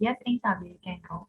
Yes, anh Sabi, you can go.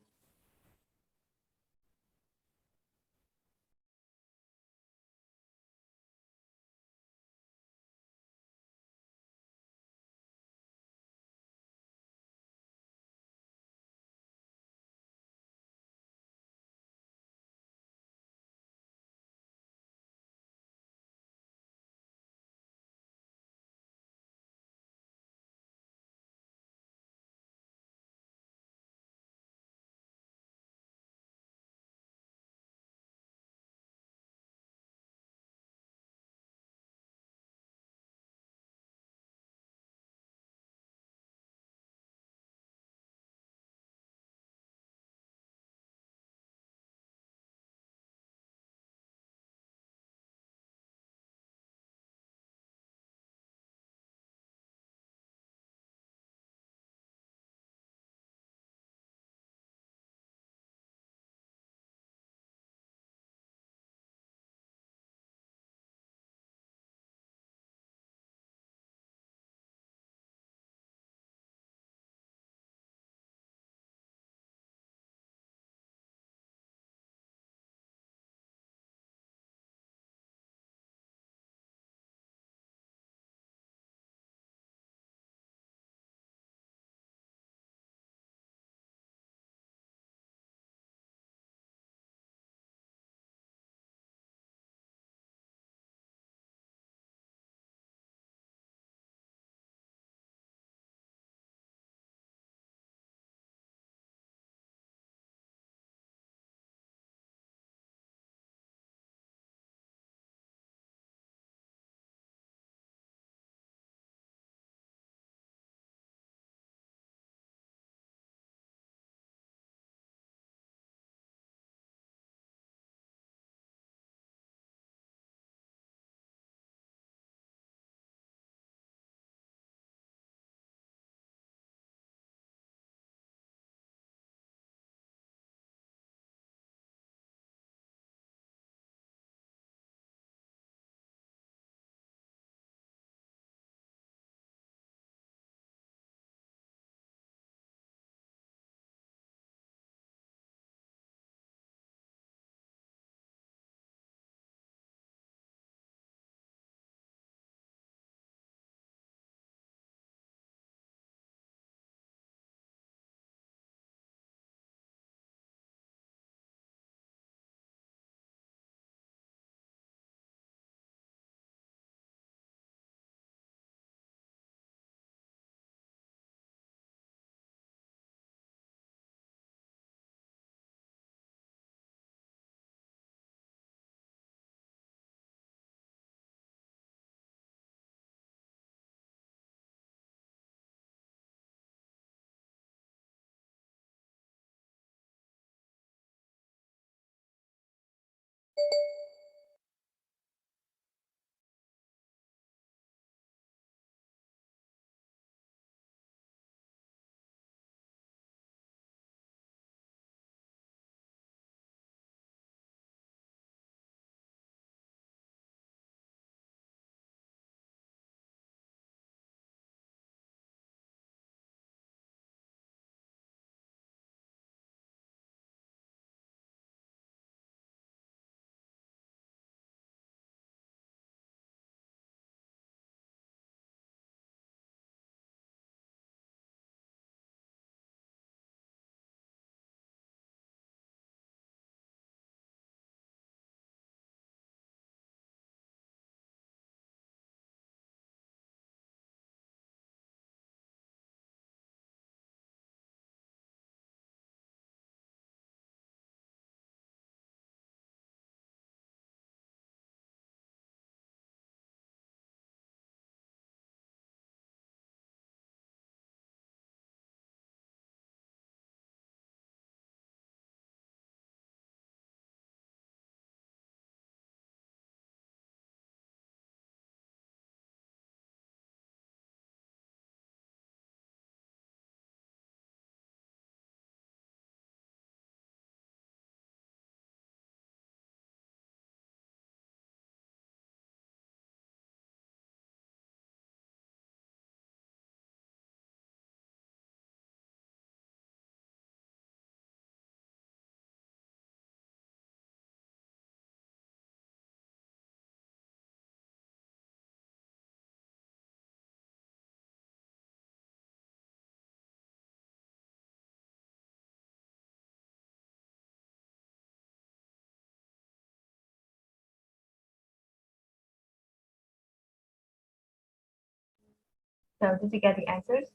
So did you get the answers?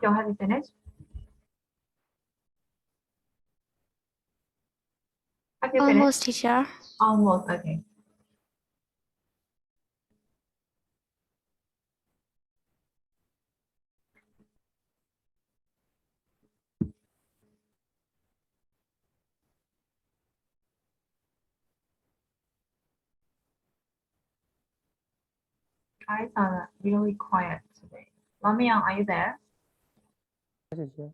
Joe, have you finished? Have you finished? Almost, teacher. Almost, okay. Guys are really quiet today. Lamian, are you there? Okay.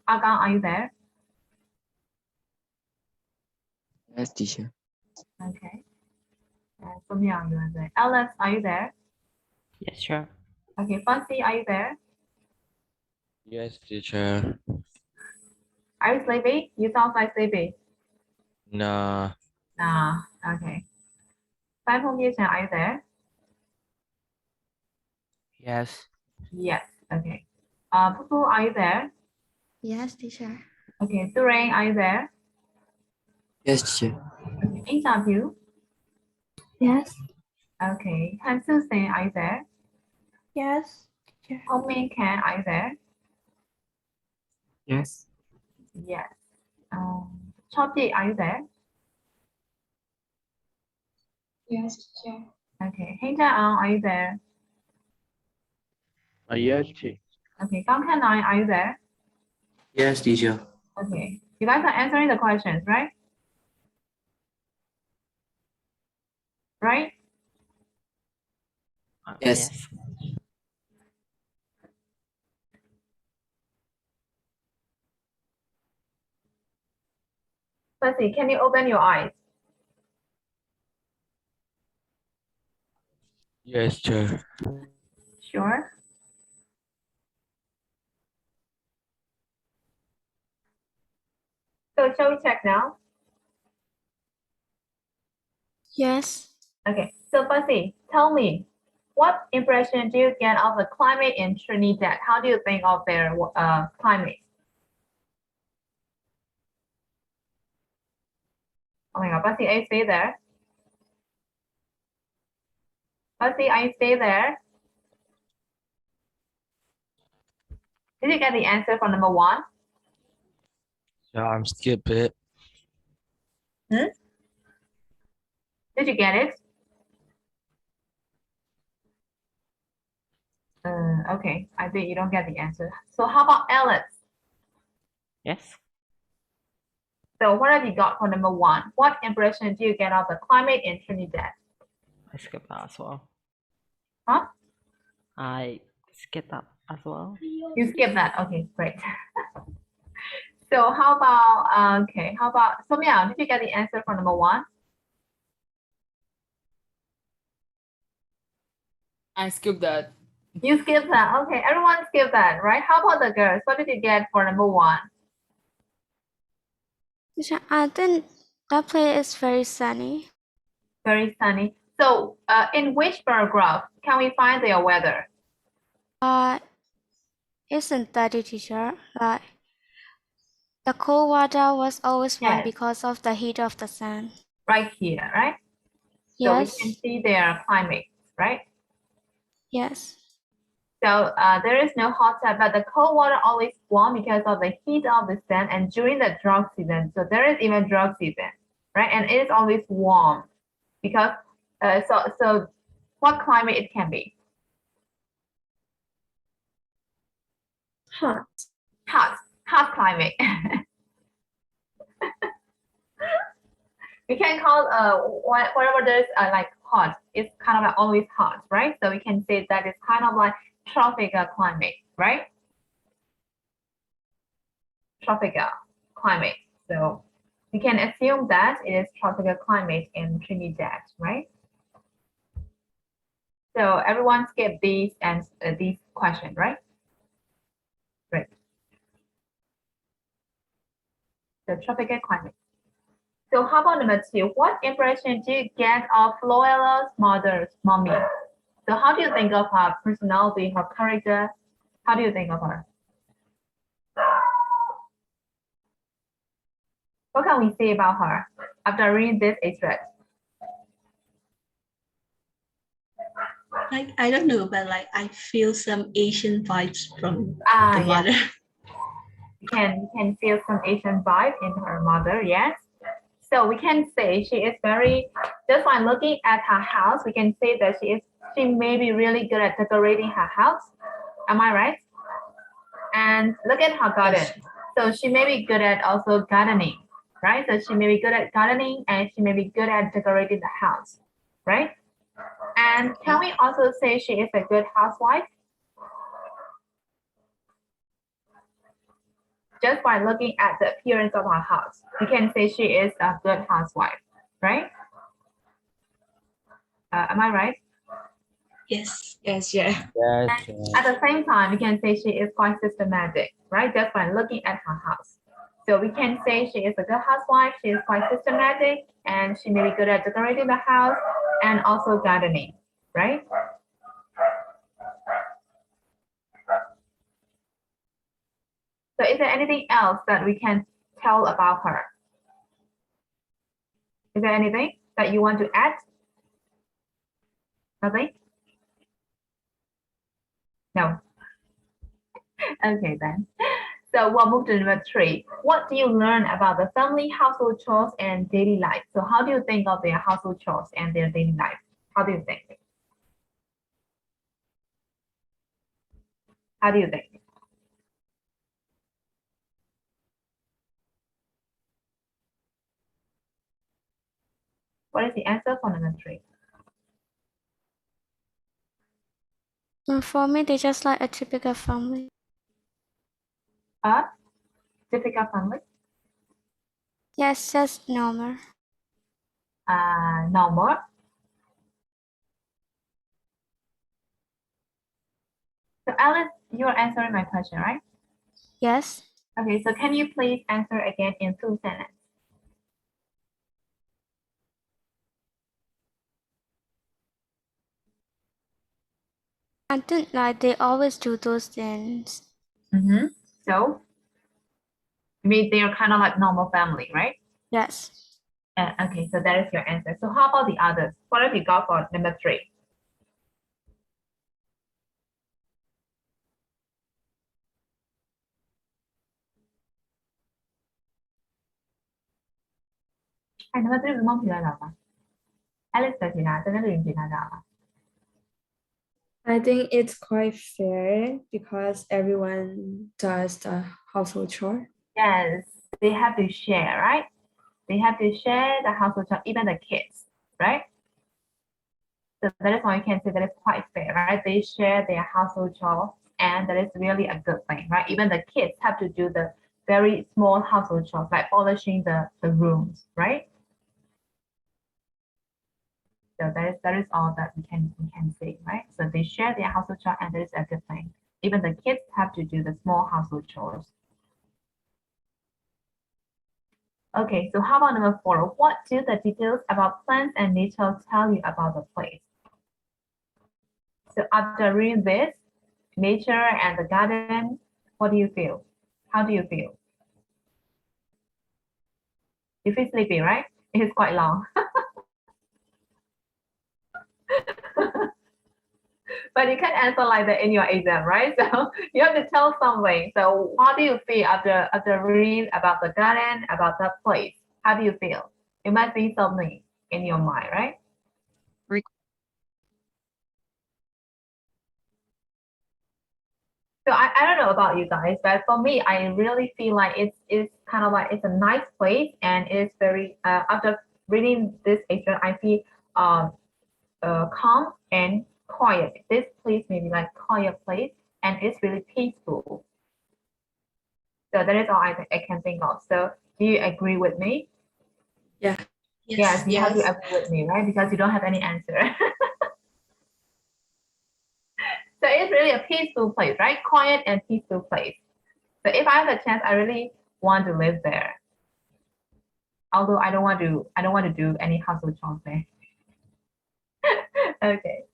Agang, are you there? Yes, teacher. Okay. Somian, you are there. Alex, are you there? Yes, sure. Okay. Fancy, are you there? Yes, teacher. Are you sleepy? You sound like sleepy. Nah. Nah. Okay. Five Hong Yushan, are you there? Yes. Yes. Okay. Pupu, are you there? Yes, teacher. Okay. Surain, are you there? Yes, teacher. Okay. Interview. Yes. Okay. Han Susan, are you there? Yes, teacher. Hong Min Ken, are you there? Yes. Yes. Choti, are you there? Yes, teacher. Okay. Heng Jian, are you there? Yes, teacher. Okay. Gang Kanai, are you there? Yes, teacher. Okay. You guys are answering the questions, right? Right? Yes. Yes. Let's see. Can you open your eyes? Yes, teacher. Sure. So shall we check now? Yes. Okay. So Bussy, tell me, what impression do you get of the climate in Trinidad? How do you think of their climate? Oh my God, Bussy, are you stay there? Bussy, are you stay there? Did you get the answer for number one? Yeah, I'm skip it. Did you get it? Okay, I think you don't get the answer. So how about Alex? Yes. So what have you got for number one? What impression do you get of the climate in Trinidad? I skipped that as well. Huh? I skipped that as well. You skip that. Okay, great. So how about okay? How about Somya? Did you get the answer for number one? I skipped that. You skipped that. Okay, everyone skipped that, right? How about the girls? What did you get for number one? Teacher, I think that place is very sunny. Very sunny. So in which paragraph can we find their weather? Isn't that it, teacher? Like, the cold water was always warm Yes. because of the heat of the sun. Right here, right? So we Yes. can see their climate, right? Yes. So there is no hot tub, but the cold water always warm because of the heat of the sun and during the drought season. So there is even drought season, right? And it is always warm because so what climate it can be? Hot. Hot climate. We can call whatever there's like hot, it's kind of like always hot, right? So we can say that it's kind of like tropical climate, right? Tropical climate. So we can assume that it is tropical climate in Trinidad, right? So everyone skip these and these questions, right? Great. The tropical climate. So how about number two? What impression do you get of Floella's mother's mommy? So how do you think of her personality, her character? How do you think of her? What can we say about her? after reading this extract? Like, I don't know, but like I feel some Asian vibes from the Yeah. mother. You can feel some Asian vibe in her mother, yes. So we can say she is very, just by looking at her house, we can say that she may be really good at decorating her house. Am I right? And look at her garden. Yes. So she may be good at also gardening, right? So she may be good at gardening and she may be good at decorating the house, right? And can we also say she is a good housewife? Just by looking at the appearance of her house, we can say she is a good housewife, right? Am I right? Yes. Yes. Yeah. Yes, sir. At the same time, we can say she is quite systematic, right? Just by looking at her house. So we can say she is a good housewife, she is quite systematic, and she may be good at decorating the house and also gardening, right? So is there anything else that we can tell about her? Is there anything that you want to add? Nothing? No. Okay then. So we'll move to number 3. What do you learn about the family household chores and daily life? So how do you think of their household chores and their daily life? How do you think? How do you think? What is the answer for number 3? For me, they just like a typical family. A typical family? Yes, just normal. Normal. So Alice, you're answering my question, right? Yes. Okay, so can you please answer again in 2 sentences? I think like they always do those things. So, I mean, they're kind of like normal family, right? Yes. Okay, so that is your answer. So how about the others? What have you got for number 3? number 3 mong thì là gì? Alice thì là tên nó liền thì là gì? I think it's quite fair because everyone does the household chore. Yes, they have to share, right? They have to share the household chores, even the kids, right? So that is why you can say that it's quite fair, right? They share their household chores, and that is really a good thing, right? Even the kids have to do the very small household chores, like polishing the rooms, right? So that is all that we can say, right? So they share their household chores, and that is a good thing. Even the kids have to do the small household chores. Okay, so how about number 4? What do the details about plants and nature tell you about the place? So after reading this, nature and the garden, what do you feel? How do you feel? You feel sleepy, right? It is quite long. But you can answer like that in your exam, right? So you have to tell something. So how do you feel after reading about the garden, about the place? How do you feel? It must be something in your mind, right? So I don't know about you guys, but for me, I really feel like it's kind of like it's a nice place and it's very after reading this extract, I feel calm and quiet. This place may be like quiet place and it's really peaceful. So that is all I can think of. So do you agree with me? Yeah. Yes, you have to agree with me, right? Because you don't have any answer. So it's really a peaceful place, right? Quiet and peaceful place. So if I have a chance, I really want to live there. Although I don't want to do any household chores there. Okay.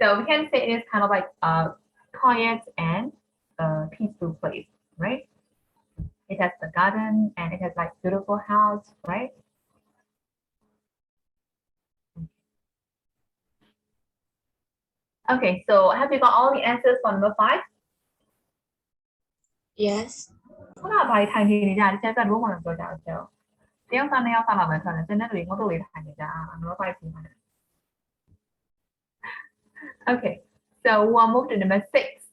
So we can say it is kind of like a quiet and a peaceful place, right? It has the garden and it has like beautiful house, right? Okay, so have you got all the answers for number 5? Yes. ခုနကဘာထိုင်နေကြတယ်ချက်ကတော့မပြောကြဘူးကျော်တယောက်သားနှစ်ယောက်သားလောက်ပဲထွက်တယ်ကျန်တဲ့လူတွေငုတ်တုတ်လေးထိုင်နေကြ number 5 ပြီးမှာ Okay, so we'll move to number 6.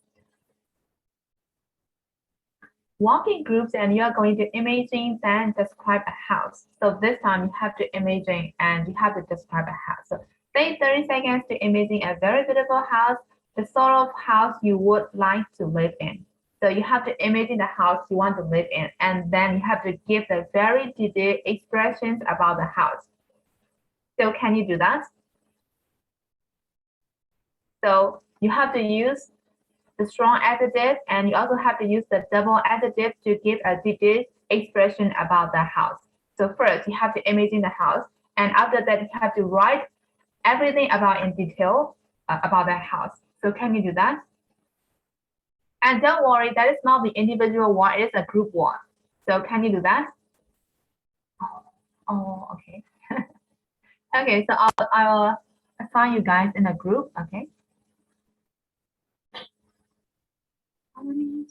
Walk in groups and you are going to imagine then describe a house. So this time you have to imagine and you have to describe a house. So take 30 seconds to imagine a very beautiful house, the sort of house you would like to live in. So you have to imagine the house you want to live in, and then you have to give the very detailed expressions about the house. So can you do that? So you have to use the strong adjective, and you also have to use the double adjective to give a detailed expression about the house. So first, you have to imagine the house, and after that, you have to write everything about in detail about that house. So can you do that? And don't worry, that is not the individual one, it is a group one. So can you do that? Oh, okay. Okay, so I'll assign you guys in a group, okay? How many?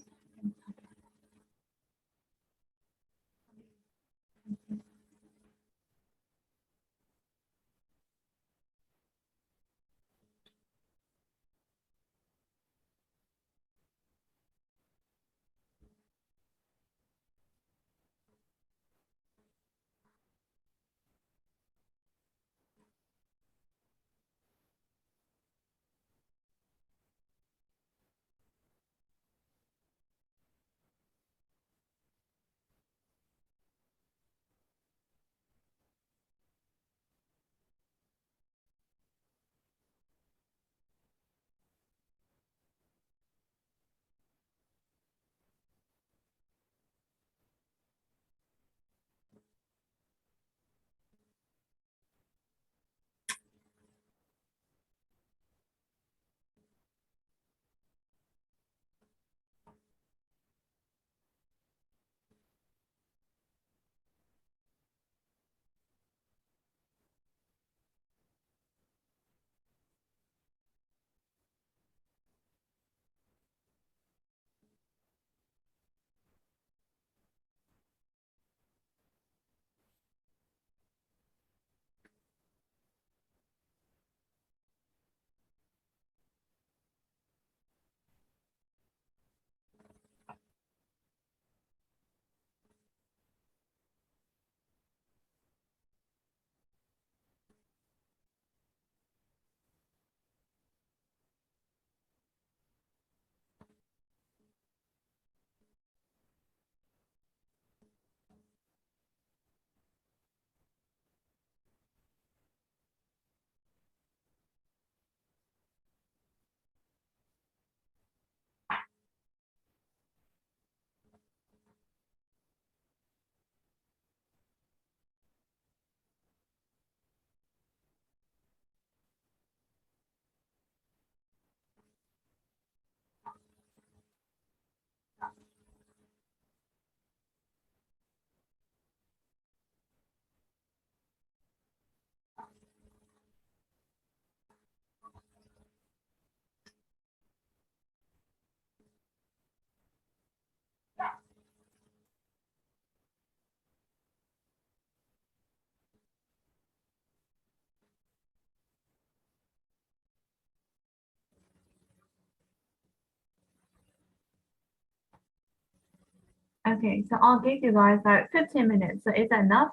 Okay, so I'll give you guys like 15 minutes. So is that enough?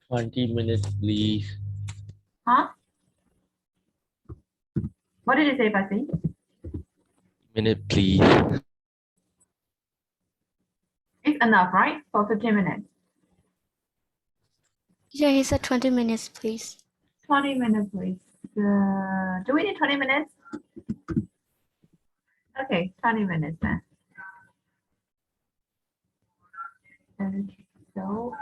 20 minutes, please. Huh? What did you say, Basi? Minute, please. It's enough, right? For 15 minutes. Yeah, he said 20 minutes, please. 20 minutes, please. Do we need 20 minutes? Okay, 20 minutes then. Okay, so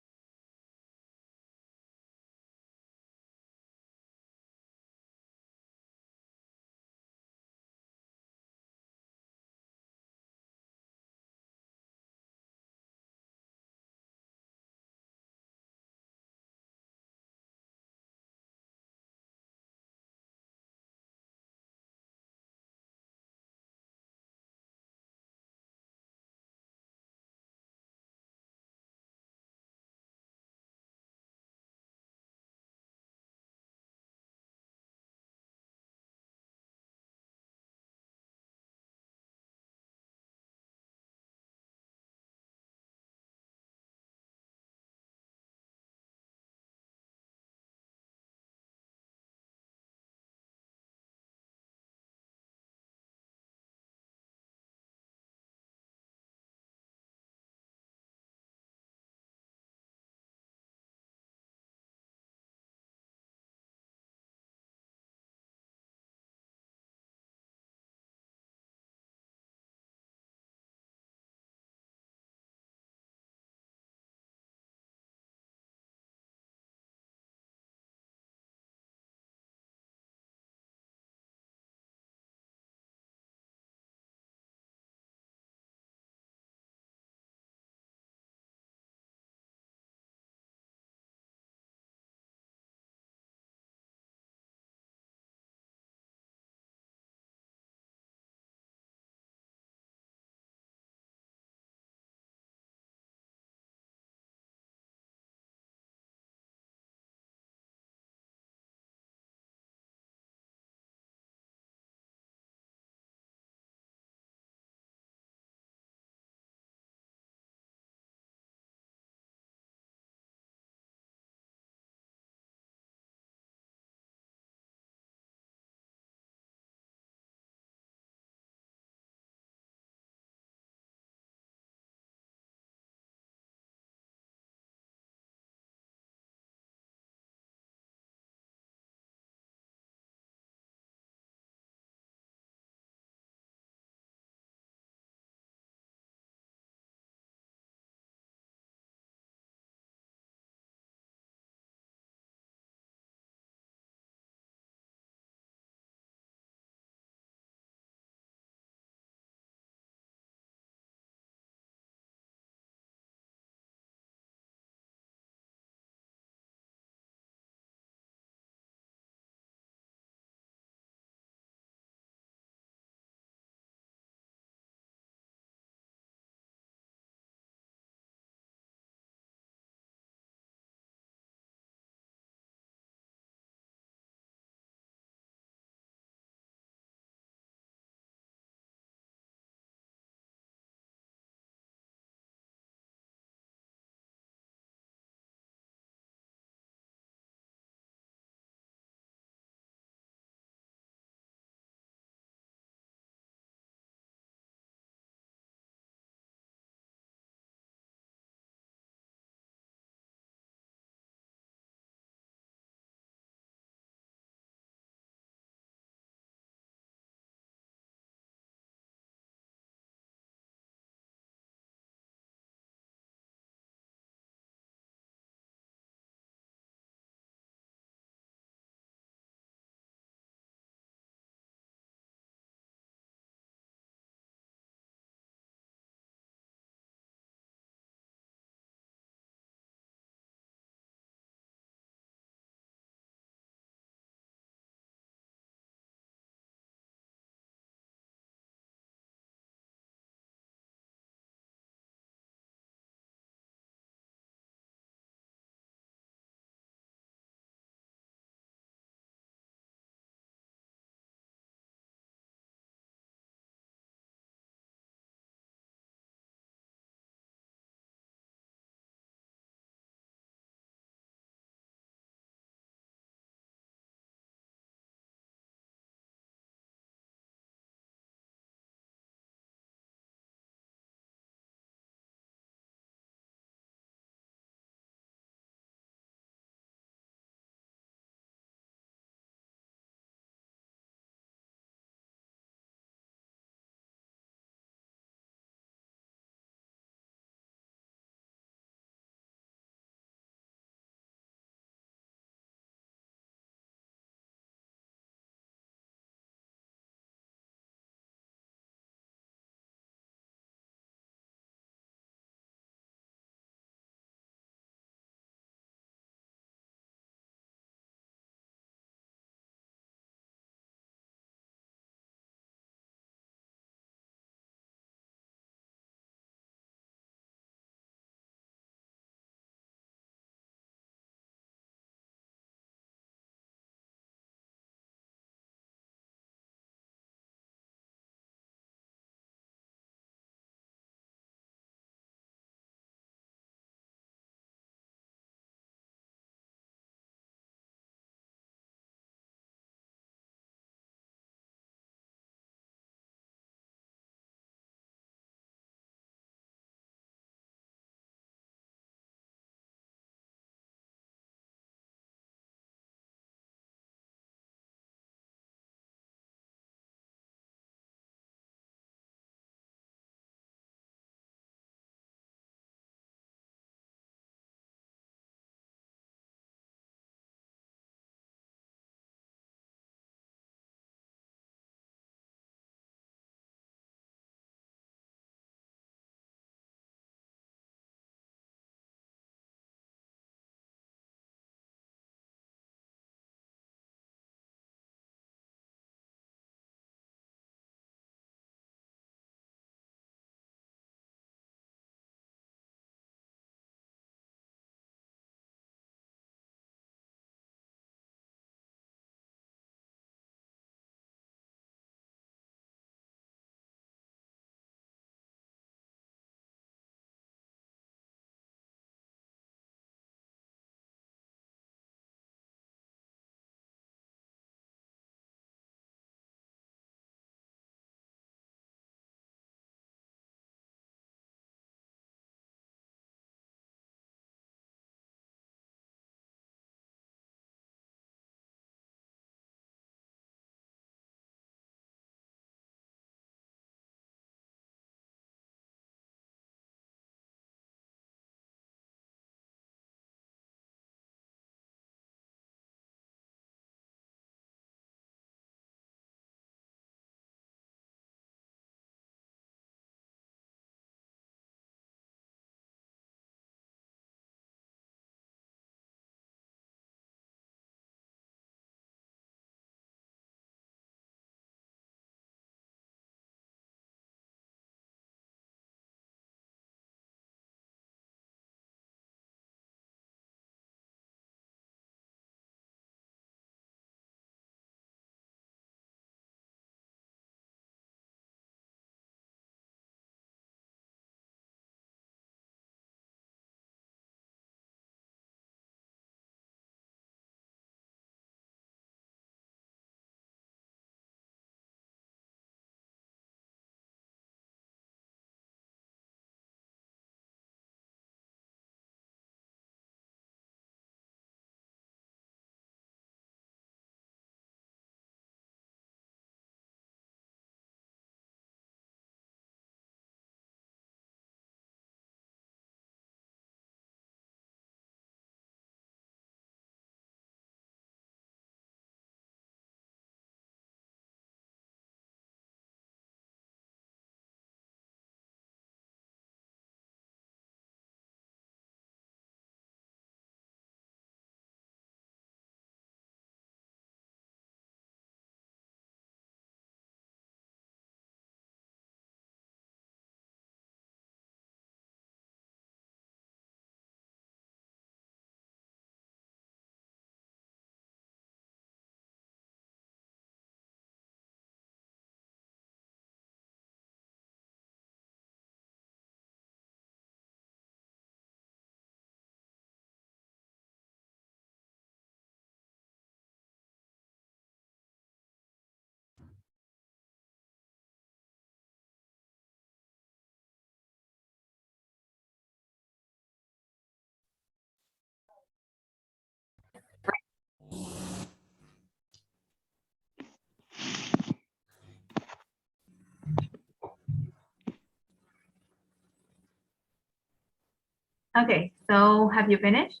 Okay, so have you finished?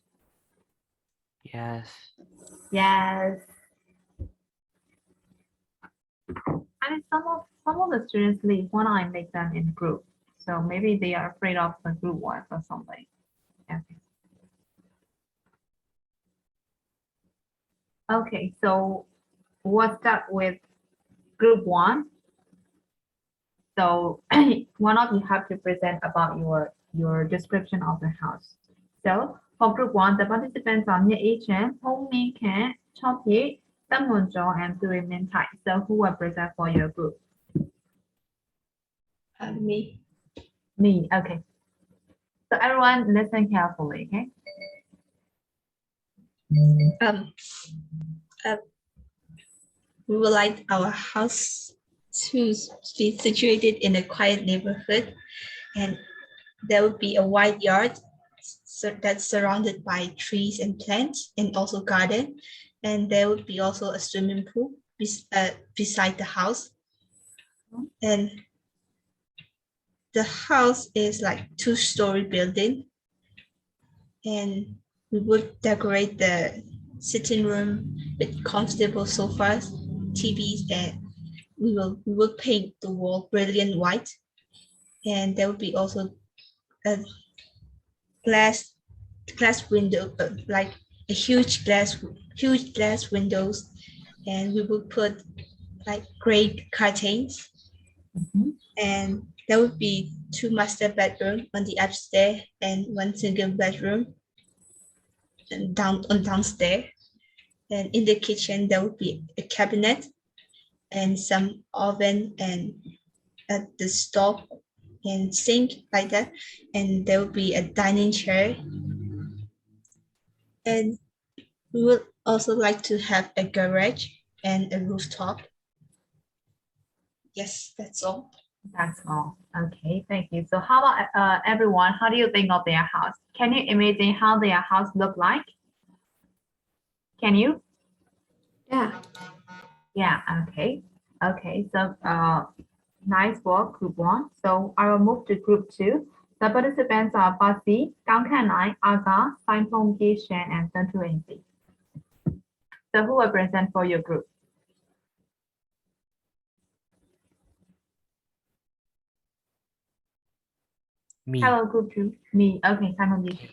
Yes. Yes. And some of the students leave when I make them in group. So maybe they are afraid of the group work or something. Okay. Okay, so we'll start with group 1. So one of you have to present about your description of the house. So for group 1, the participants are Nye Chen, Hong Min Ken, Chop Ye, Tam Mun Jo, and Tui Min Tai. So who will present for your group? Me. Me, okay. So everyone listen carefully, okay? Um, we would like our house to be situated in a quiet neighborhood, and there would be a wide yard that's surrounded by trees and plants, and also garden, and there would be also a swimming pool beside the house. And the house is like 2-story building, and we would decorate the sitting room with comfortable sofas, TVs, and we will paint the wall brilliant white. And there will be also a glass window, like a huge glass windows, and we will put like gray curtains. And there would be 2 master bedrooms on the upstairs and 1 single bedroom and downstairs. And in the kitchen there would be a cabinet and some oven and the stove and sink like that. And there would be a dining chair. And we would also like to have a garage and a rooftop. Yes, that's all. That's all. Okay, thank you. So how about everyone? How do you think of their house? Can you imagine how their house look like? Can you? Yeah. Yeah, okay. Okay, so nice work, group 1. So I will move to group 2. The participants are Basi, Kang Kanai, Aga, Saipong Shen, and Tantu Enzi. So who will present for your group? Me. Hello, group 2. Me. Okay, Saipong Shen.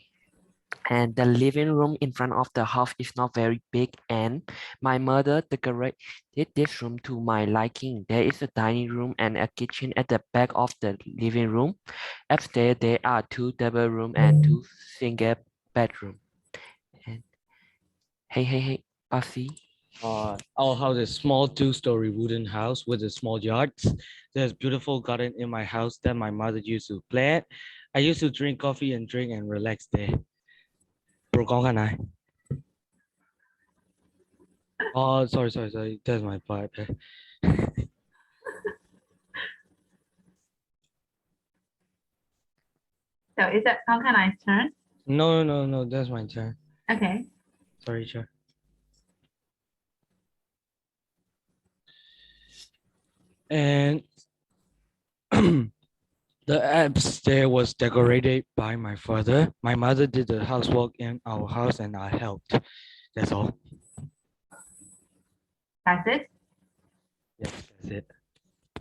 And the living room in front of the house is not very big, and my mother decorated this room to my liking. There is a dining room and a kitchen at the back of the living room. Upstairs there are 2 double rooms and 2 single bedrooms. And hey, Pasi. Our house is small 2-story wooden house with a small yard. There's beautiful garden in my house that my mother used to play at. I used to drink coffee and drink and relax there. Bro, con cái này. Oh, sorry. That's my part. So is that Kang Kanai's turn? No, that's my turn. Okay. Sorry, sir. And the upstairs was decorated by my father. My mother did the housework in our house and I helped. That's all. That's it? Yes, that's it.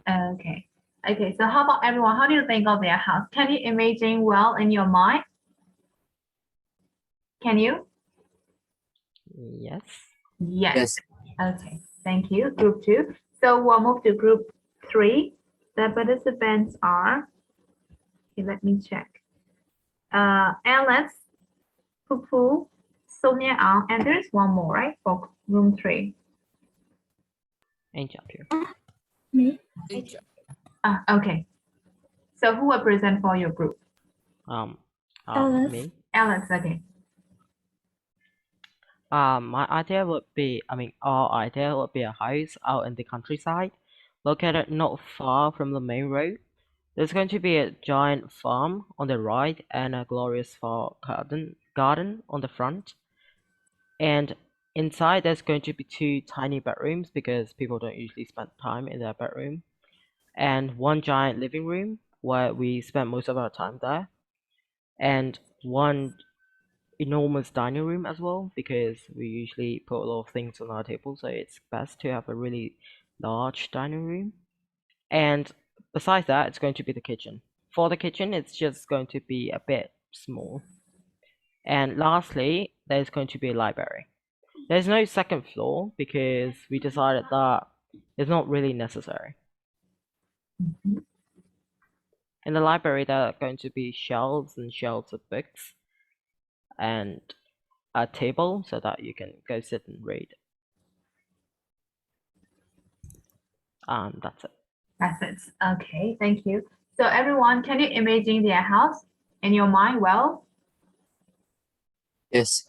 Okay. Okay, so how about everyone? How do you think of their house? Can you imagine well in your mind? Can you? Yes. Yes. Okay, thank you. Group 2. So we'll move to group 3. The participants are, okay, let me check. Alex, Pupu, Sonia Ang, and there's one more, right? For room 3. Angel here. Okay. So who will present for your group? Alice. Me. Alex, okay. My idea would be, our idea would be a house out in the countryside, located not far from the main road. There's going to be a giant farm on the right and a glorious far garden on the front. And inside there's going to be 2 tiny bedrooms because people don't usually spend time in their bedroom. And 1 giant living room where we spend most of our time there. And one enormous dining room as well, because we usually put a lot of things on our table, so it's best to have a really large dining room. And besides that, it's going to be the kitchen. For the kitchen, it's just going to be a bit small. And lastly, there's going to be a library. There's no second floor because we decided that it's not really necessary. Mhm. In the library, there are going to be shelves and shelves of books and a table so that you can go sit and read. That's it. That's it. Okay, thank you. So everyone, can you imagine their house in your mind? Well, Yes.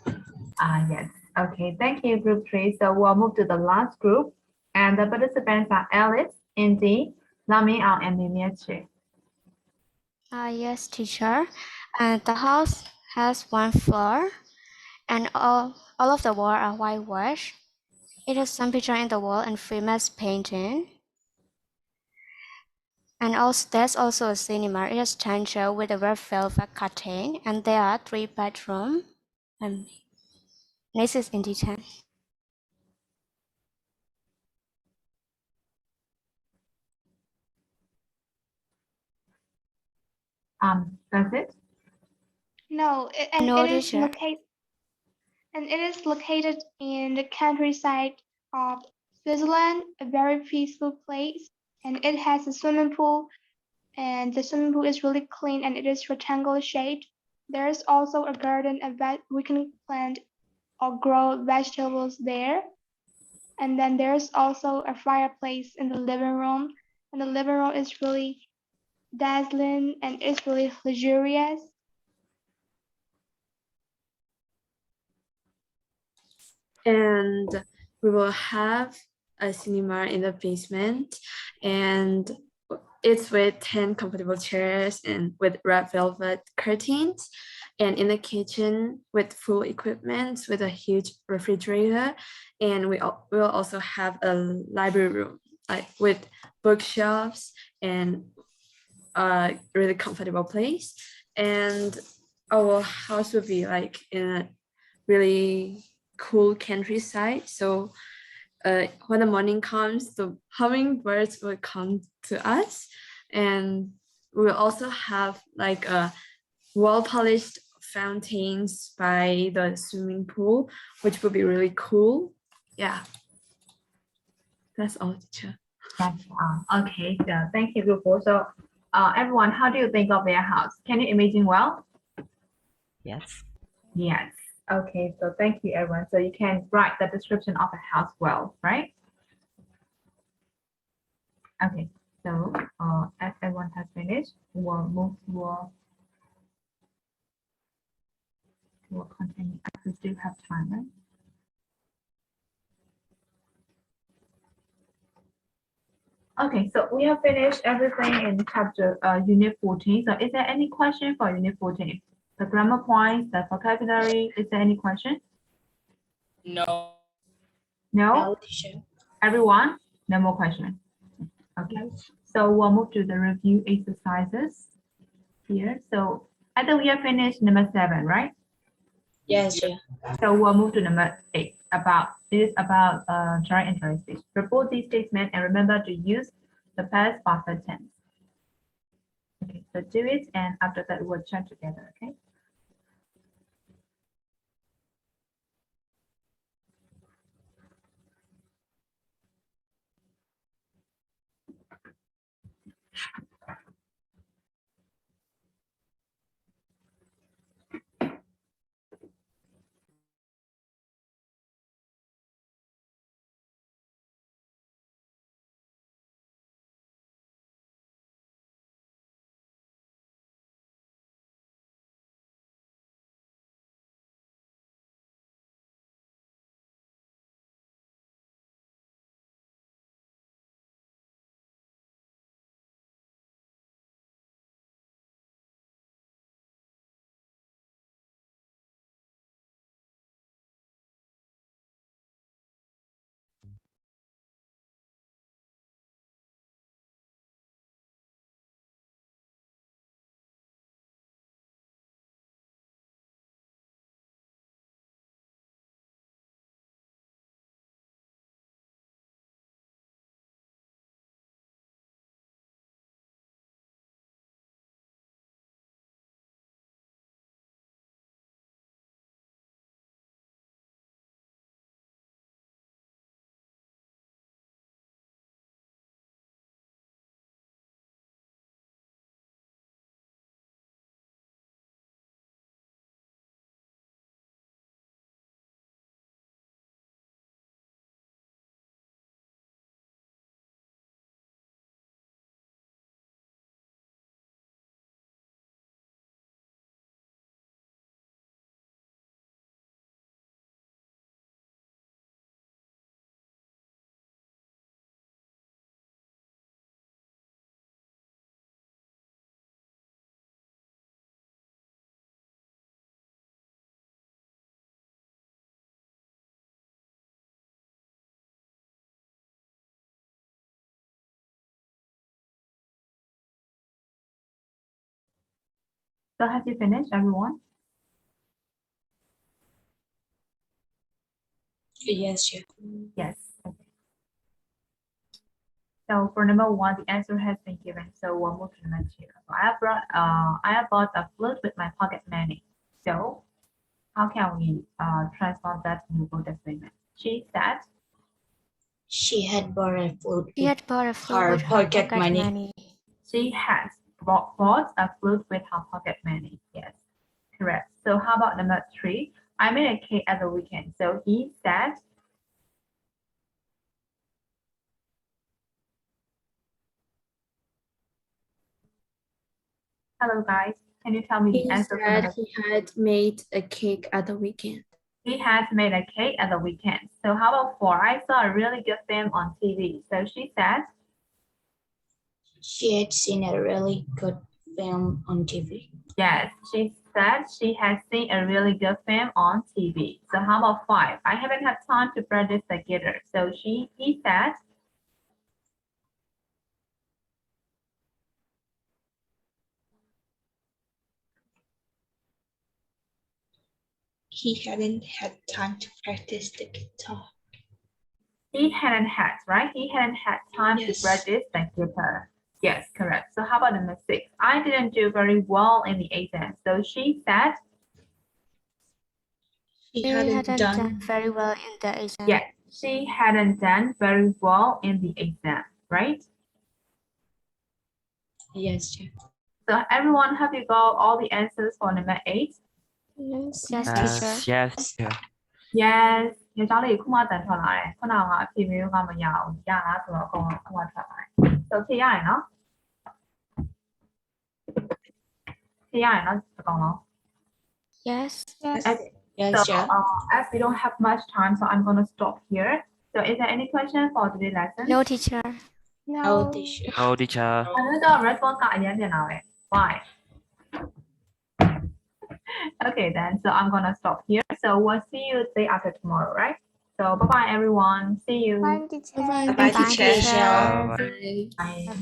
yes. Okay, thank you, group 3. So we'll move to the last group. And the participants are Alice, Indy, Lami, and Mimiachi. Yes, teacher. And the house has one floor, and all of the walls are whitewashed. It has some picture in the wall and famous painting. And also, there's also a cinema. It is changer with a red velvet curtain, and there are 3 bedrooms. And this is in detail. That's it. No, No, it is teacher. located in the countryside of Switzerland, a very peaceful place, and it has a swimming pool, and the swimming pool is really clean and it is rectangle shaped. There's also a garden we can plant or grow vegetables there. And then there's also a fireplace in the living room, and the living room is really dazzling and it's really luxurious. And we will have a cinema in the basement, and it's with 10 comfortable chairs and with red velvet curtains, and in the kitchen with full equipment with a huge refrigerator. And will also have a library room like with bookshelves and a really comfortable place. And our house will be like in a really cool countryside. So when the morning comes, the hummingbirds will come to us, and we'll also have like a well-polished fountains by the swimming pool, which will be really cool. Yeah, that's all, teacher. That's okay. So thank you, group 4. So everyone, how do you think of their house? Can you imagine well? Yes. Yes. Okay, so thank you, everyone. So you can write the description of a house well, right? Okay, so as everyone has finished, we'll move to a continue. We still have time, right? Okay, so we have finished everything in chapter unit 14. So is there any question for unit 14? The grammar points, the vocabulary, is there any question? No. No? teacher. Everyone? No more question. Okay, so we'll move to the review exercises here. So I think we have finished number 7, right? Yes, yeah. So we'll move to number 8. It is about joint and speech. Report these statements and remember to use the past perfect tense. Okay, so do it, and after that we'll chat together. Okay. So have you finished, everyone? Yes, sure. Yes. Okay. So for number 1, the answer has been given. So we'll move to number 2. So I have bought a flute with my pocket money. So how can we transform that into a statement? She said She had bought a flute She had bought a flute her with her pocket money. she has bought a flute with her pocket money. Yes, correct. So how about number 3? I made a cake at the weekend. So he said hello guys. Can you tell me the He answer for said number he had made a cake at the weekend. He has made a cake at the weekend. So how about 4? I saw a really good film on TV. So she said She had seen a really good film on TV. yes. She said she has seen a really good film on TV. So how about 5? I haven't had time to practice the guitar. So he said He hadn't had time to practice the guitar. he hadn't had, right? He hadn't had time Yes. to practice the guitar. Yes, correct. So how about number 6? I didn't do very well in the exam. So she said She She hadn't hadn't done. done very well in the exam. yes, she hadn't done very well in the exam, right? Yes, sure. So everyone, have you got all the answers for number 8? Yes, teacher. Yes. Yes ညချောင်းလေးခုမှတန်ထွက်လာတယ်ခုနကအဖြေမျိုးကမရဘူးရလားဆိုတော့အကုန်လုံးခုမှထွက်လာတယ်ဆိုဖြေရရင်နော်ဖြေရရင်နော်အကုန်လုံး Yes. Okay. Yes, So sure. as we don't have much time so I'm going to stop here. So is there any question for today's lesson? No, teacher. No, teacher. No, teacher. အမျိုးတော့ response ကအရင်တင်တာပဲ Why? Okay then, so I'm going to stop here. So we'll see you the day after tomorrow, right? So bye-bye everyone. See you. Bye, teacher. Bye, teacher. Bye. Bye.